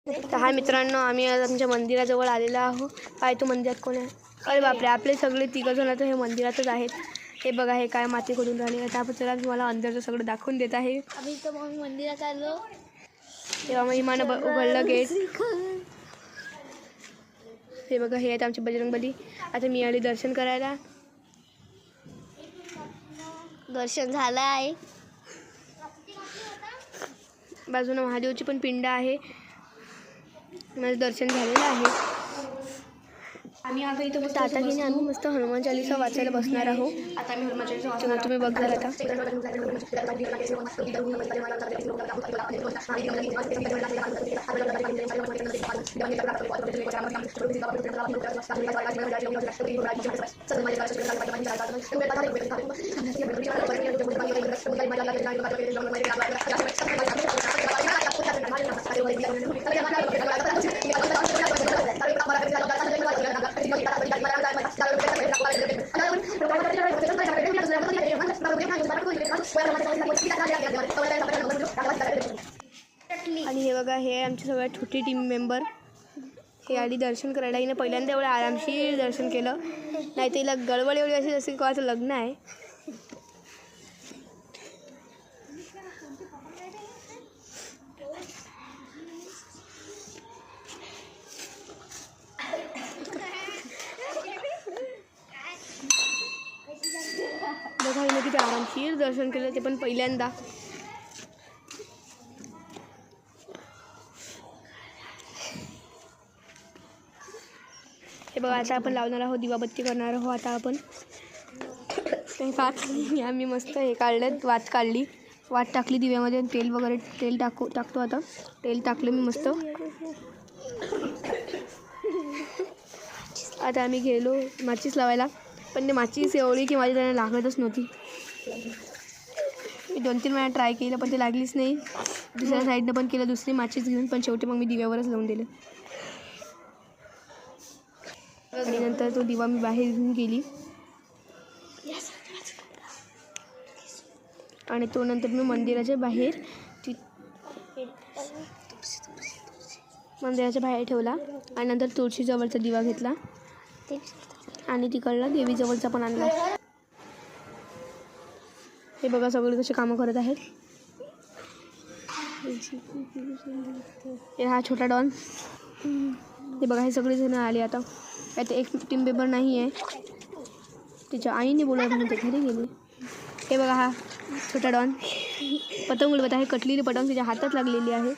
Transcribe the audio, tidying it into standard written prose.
तर हा मित्रांनो, आम्ही आज आमच्या मंदिराजवळ आलेलो आहोत. काय तो मंदिरात कोण आहे? अरे बापरे, आपले सगळे तिघंजण तर हे मंदिरातच आहेत. हे बघा, हे काय माती खोदून राहिले. आता आपण चला तुम्हाला अंदरचं सगळं दाखवून देत आहे. आम्ही तर मग मंदिरात आलो तेव्हा मग हिमानं उघडलं गेट. हे बघा, हे आहेत आमचे बजरंगबली. आता मी आली दर्शन करायला. दर्शन झालं आहे. बाजूला महादेवची पण पिंड आहे. माझं दर्शन झालेलं आहे. आम्ही आता इथं मस्त आता की आम्ही मस्त हनुमान चालीसा वाचायला बसणार आहोत. आता आम्ही हनुमान चालीसा वाचणार. तुम्ही बघणार आता. आणि हे बघा, हे आमचे सगळ्यात छोटी टीम मेंबर. हे आधी दर्शन करायला. हिने पहिल्यांदा एवढं आरामशीर दर्शन केलं. नाही तर हिला गडबड एवढी अशी जसं की कोणाचं लग्न आहे. बघा, हिने किती आरामशीर दर्शन केलं, ते पण पहिल्यांदा. हे बघा, आता आपण लावणार आहोत, दिवाबत्ती करणार आहोत. आता आपण आम्ही मस्त हे काढलं, वात काढली, वात टाकली दिव्यामध्ये. तेल वगैरे टाकतो आता. तेल टाकलं मी मस्त. आता आम्ही गेलो माचीस लावायला, पण ते माचीस एवढी की माझी त्याला लागतच नव्हती. मी 2-3 वेळा ट्राय केलं, पण ते लागलीच नाही. दुसऱ्या साईडनं पण केलं दुसरी माचीस घेऊन, पण शेवटी मग मी दिव्यावरच लावून दिलं. आणि नंतर तो दिवा मी बाहेर घेऊन गेली. आणि तो नंतर मी मंदिराच्या बाहेर ठेवला. आणि नंतर तुळशीजवळचा दिवा घेतला आणि तिकडला देवीजवळचा पण आणला. हे बघा, सगळे कसे कामं करत आहेत. हा छोटा डॉन. हे बघा, हे सगळे जण आले. आता एक टीम मेंबर नाही आहे, तिच्या आईने बोलवलं म्हणून ते घरी गेले. हे बघा, हा छोटा डॉन पतंग उडवत आहे. कटलेली पतंग तिच्या हातात लागलेली आहे.